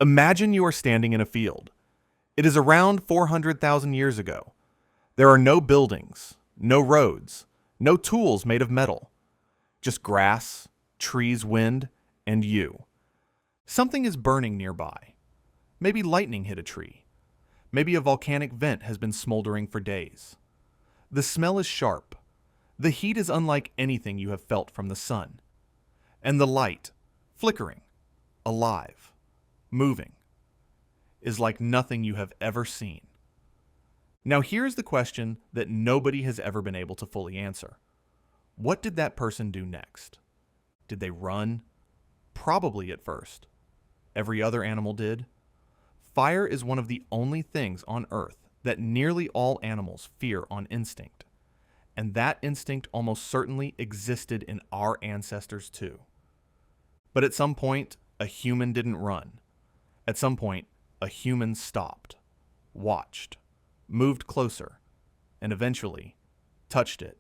Imagine you are standing in a field. It is around 400,000 years ago. There are no buildings, no roads, no tools made of metal. Just grass, trees, wind, and you. Something is burning nearby. Maybe lightning hit a tree. Maybe a volcanic vent has been smoldering for days. The smell is sharp. The heat is unlike anything you have felt from the sun. And the light, flickering, alive, moving, is like nothing you have ever seen. Now here's the question that nobody has ever been able to fully answer. What did that person do next? Did they run? Probably at first. Every other animal did. Fire is one of the only things on Earth that nearly all animals fear on instinct. And that instinct almost certainly existed in our ancestors too. But at some point, a human didn't run. At some point, a human stopped, watched, moved closer, and eventually touched it,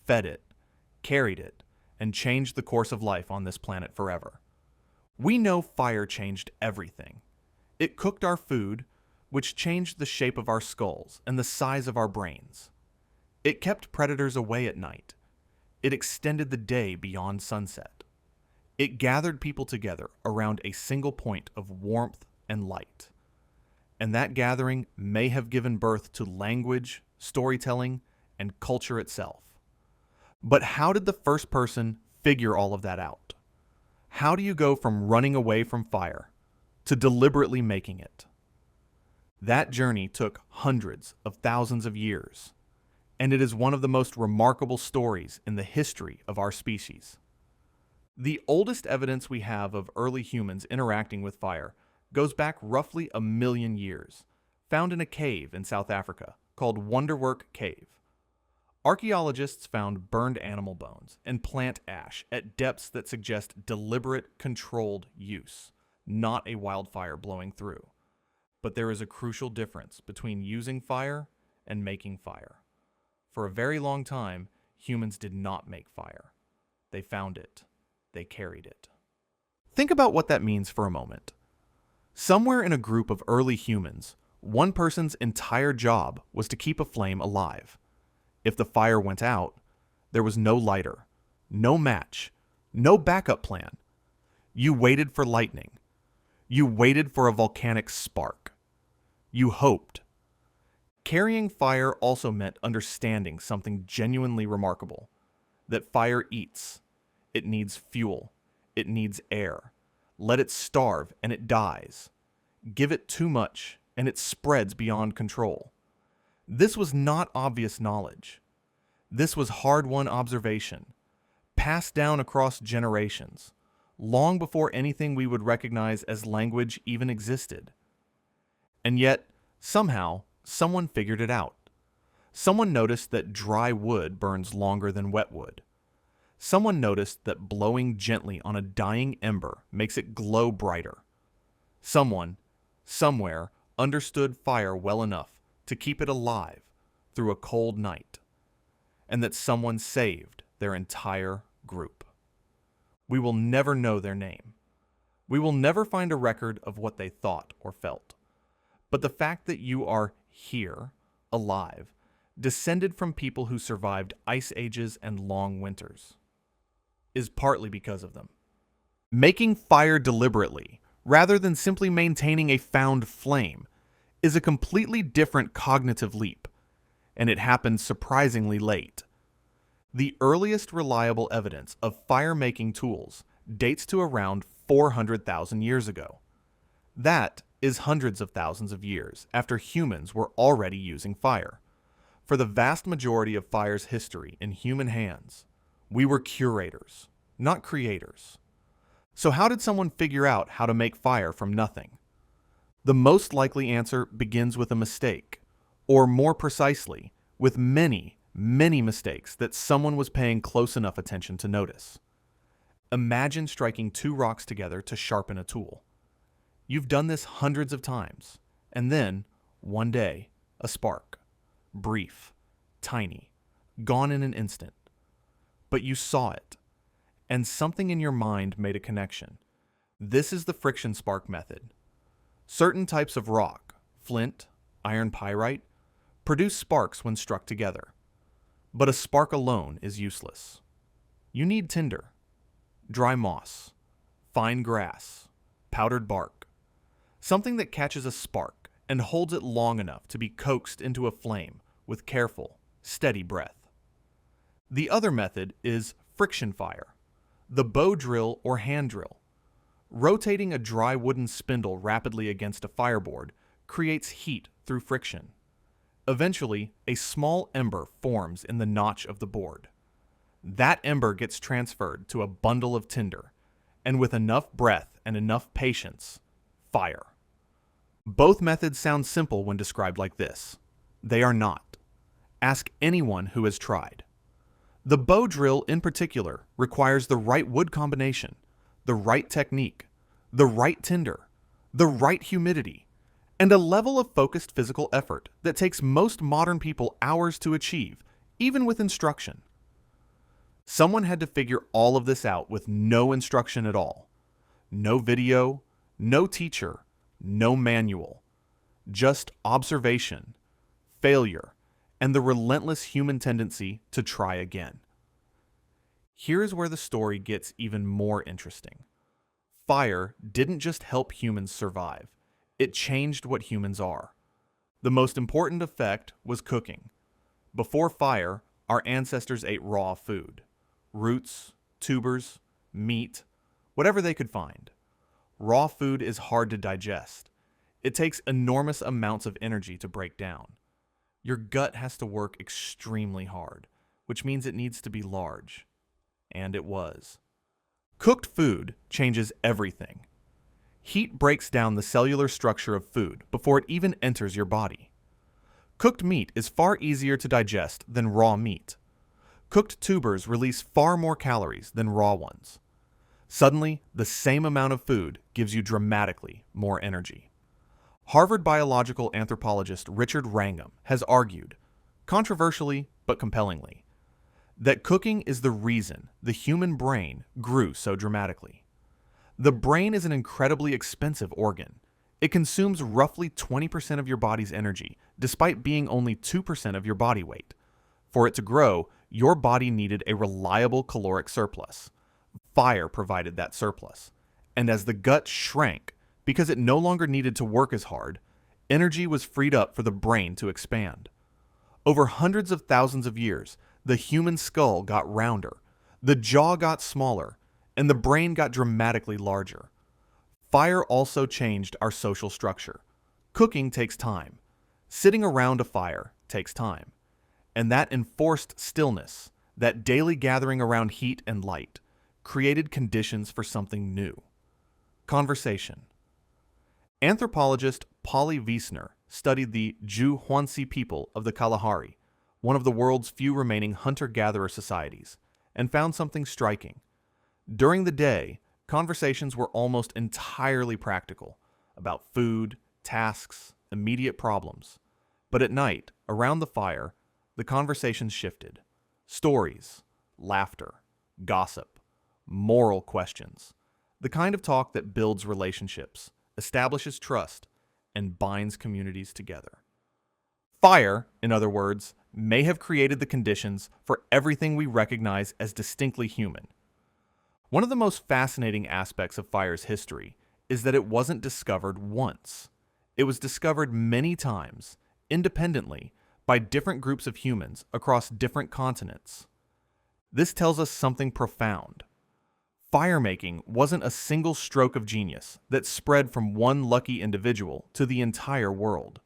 fed it, carried it, and changed the course of life on this planet forever. We know fire changed everything. It cooked our food, which changed the shape of our skulls and the size of our brains. It kept predators away at night. It extended the day beyond sunset. It gathered people together around a single point of warmth and light. And that gathering may have given birth to language, storytelling, and culture itself. But how did the first person figure all of that out? How do you go from running away from fire to deliberately making it? That journey took hundreds of thousands of years, and it is one of the most remarkable stories in the history of our species. The oldest evidence we have of early humans interacting with fire goes back roughly 1 million years, found in a cave in South Africa called Wonderwerk Cave. Archaeologists found burned animal bones and plant ash at depths that suggest deliberate, controlled use, not a wildfire blowing through. But there is a crucial difference between using fire and making fire. For a very long time, humans did not make fire. They found it. They carried it. Think about what that means for a moment. Somewhere in a group of early humans, one person's entire job was to keep a flame alive. If the fire went out, there was no lighter, no match, no backup plan. You waited for lightning. You waited for a volcanic spark. You hoped. Carrying fire also meant understanding something genuinely remarkable, that fire eats. It needs fuel. It needs air. Let it starve and it dies. Give it too much and it spreads beyond control. This was not obvious knowledge. This was hard-won observation, passed down across generations, long before anything we would recognize as language even existed. And yet, somehow, someone figured it out. Someone noticed that dry wood burns longer than wet wood. Someone noticed that blowing gently on a dying ember makes it glow brighter. Someone, somewhere, understood fire well enough to keep it alive through a cold night. And that someone saved their entire group. We will never know their name. We will never find a record of what they thought or felt. But the fact that you are here, alive, descended from people who survived ice ages and long winters, is partly because of them. Making fire deliberately, rather than simply maintaining a found flame, is a completely different cognitive leap, and it happened surprisingly late. The earliest reliable evidence of fire-making tools dates to around 400,000 years ago. That is hundreds of thousands of years after humans were already using fire. For the vast majority of fire's history in human hands, we were curators, not creators. So how did someone figure out how to make fire from nothing? The most likely answer begins with a mistake, or more precisely, with many mistakes that someone was paying close enough attention to notice. Imagine striking 2 rocks together to sharpen a tool. You've done this hundreds of times, and then, one day, a spark. Brief, tiny, gone in an instant. But you saw it, and something in your mind made a connection. This is the friction spark method. Certain types of rock, flint, iron pyrite, produce sparks when struck together. But a spark alone is useless. You need tinder, dry moss, fine grass, powdered bark, something that catches a spark and holds it long enough to be coaxed into a flame with careful, steady breath. The other method is friction fire, the bow drill or hand drill. Rotating a dry wooden spindle rapidly against a fireboard creates heat through friction. Eventually, a small ember forms in the notch of the board. That ember gets transferred to a bundle of tinder, and with enough breath and enough patience, fire. Both methods sound simple when described like this. They are not. Ask anyone who has tried. The bow drill in particular requires the right wood combination, the right technique, the right tinder, the right humidity, and a level of focused physical effort that takes most modern people hours to achieve, even with instruction. Someone had to figure all of this out with no instruction at all. No video, no teacher, no manual. Just observation, failure, and the relentless human tendency to try again. Here's where the story gets even more interesting. Fire didn't just help humans survive, it changed what humans are. The most important effect was cooking. Before fire, our ancestors ate raw food. Roots, tubers, meat, whatever they could find. Raw food is hard to digest. It takes enormous amounts of energy to break down. Your gut has to work extremely hard, which means it needs to be large. And it was. Cooked food changes everything. Heat breaks down the cellular structure of food before it even enters your body. Cooked meat is far easier to digest than raw meat. Cooked tubers release far more calories than raw ones. Suddenly, the same amount of food gives you dramatically more energy. Harvard biological anthropologist Richard Wrangham has argued, controversially but compellingly, that cooking is the reason the human brain grew so dramatically. The brain is an incredibly expensive organ. It consumes roughly 20% of your body's energy, despite being only 2% of your body weight. For it to grow, your body needed a reliable caloric surplus. Fire provided that surplus. And as the gut shrank, because it no longer needed to work as hard, energy was freed up for the brain to expand. Over hundreds of thousands of years, the human skull got rounder, the jaw got smaller, and the brain got dramatically larger. Fire also changed our social structure. Cooking takes time. Sitting around a fire takes time. And that enforced stillness, that daily gathering around heat and light, created conditions for something new. Conversation. Anthropologist Polly Wiesner studied the Ju-Hwansi people of the Kalahari, one of the world's few remaining hunter-gatherer societies, and found something striking. During the day, conversations were almost entirely practical, about food, tasks, immediate problems. But at night, around the fire, the conversations shifted. Stories, laughter, gossip, moral questions. The kind of talk that builds relationships, establishes trust, and binds communities together. Fire, in other words, may have created the conditions for everything we recognize as distinctly human. One of the most fascinating aspects of fire's history is that it wasn't discovered once. It was discovered many times, independently, by different groups of humans across different continents. This tells us something profound. Firemaking wasn't a single stroke of genius that spread from one lucky individual to the entire world.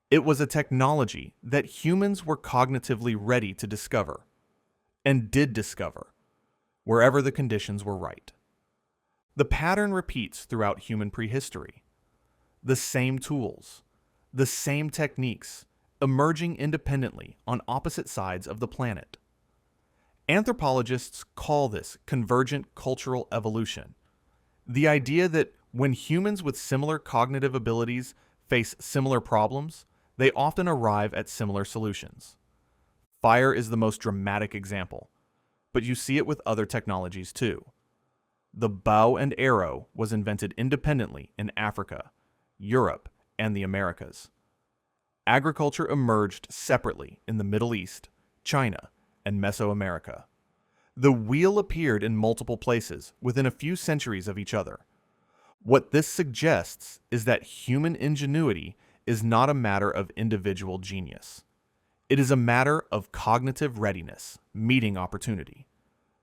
It was a technology that humans were cognitively ready to discover, and did discover, wherever the conditions were right. The pattern repeats throughout human prehistory. The same tools, the same techniques, emerging independently on opposite sides of the planet. Anthropologists call this convergent cultural evolution. The idea that when humans with similar cognitive abilities face similar problems, they often arrive at similar solutions. Fire is the most dramatic example, but you see it with other technologies too. The bow and arrow was invented independently in Africa, Europe, and the Americas. Agriculture emerged separately in the Middle East, China, and Mesoamerica. The wheel appeared in multiple places within a few centuries of each other. What this suggests is that human ingenuity is not a matter of individual genius. It is a matter of cognitive readiness meeting opportunity.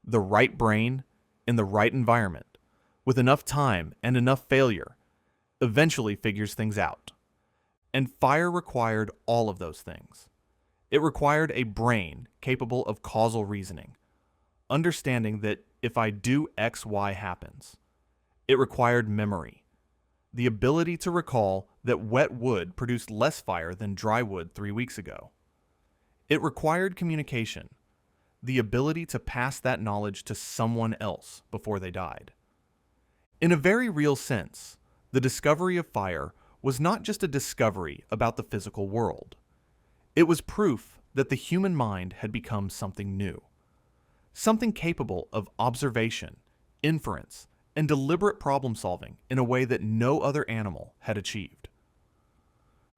The right brain, in the right environment, with enough time and enough failure, eventually figures things out. And fire required all of those things. It required a brain capable of causal reasoning, understanding that if I do X, Y happens. It required memory, the ability to recall that wet wood produced less fire than dry wood 3 weeks ago. It required communication, the ability to pass that knowledge to someone else before they died. In a very real sense, the discovery of fire was not just a discovery about the physical world. It was proof that the human mind had become something new, something capable of observation, inference, and deliberate problem solving in a way that no other animal had achieved.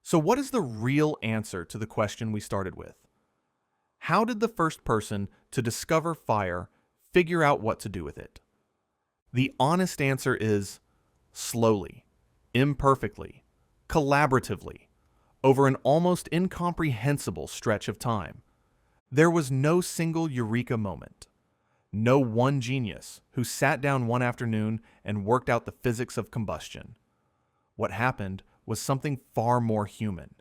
So what is the real answer to the question we started with? How did the first person to discover fire figure out what to do with it? The honest answer is slowly, imperfectly, collaboratively, over an almost incomprehensible stretch of time. There was no single eureka moment. No one genius who sat down one afternoon and worked out the physics of combustion. What happened was something far more human.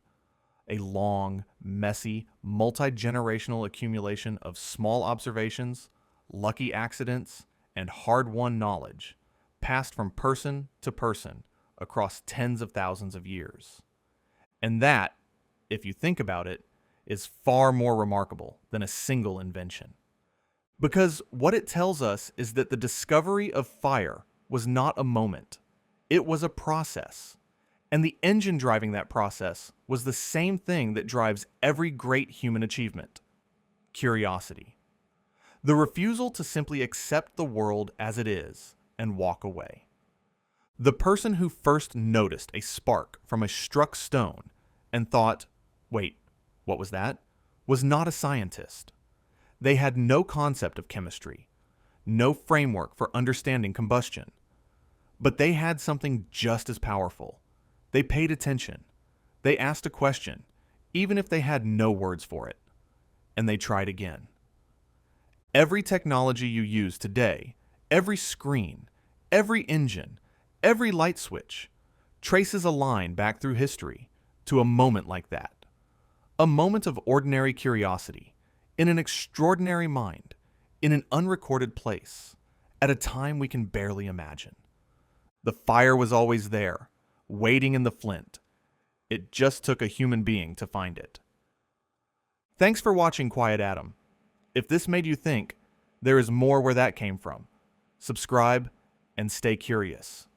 A long, messy, multi-generational accumulation of small observations, lucky accidents, and hard-won knowledge passed from person to person across tens of thousands of years. And that, if you think about it, is far more remarkable than a single invention. Because what it tells us is that the discovery of fire was not a moment. It was a process. And the engine driving that process was the same thing that drives every great human achievement: curiosity. The refusal to simply accept the world as it is and walk away. The person who first noticed a spark from a struck stone and thought, wait, what was that? Was not a scientist. They had no concept of chemistry, no framework for understanding combustion. But they had something just as powerful. They paid attention. They asked a question, even if they had no words for it. And they tried again. Every technology you use today, every screen, every engine, every light switch, traces a line back through history to a moment like that. A moment of ordinary curiosity, in an extraordinary mind, in an unrecorded place, at a time we can barely imagine. The fire was always there, waiting in the flint. It just took a human being to find it. Thanks for watching Quiet Atom. If this made you think, there is more where that came from. Subscribe and stay curious.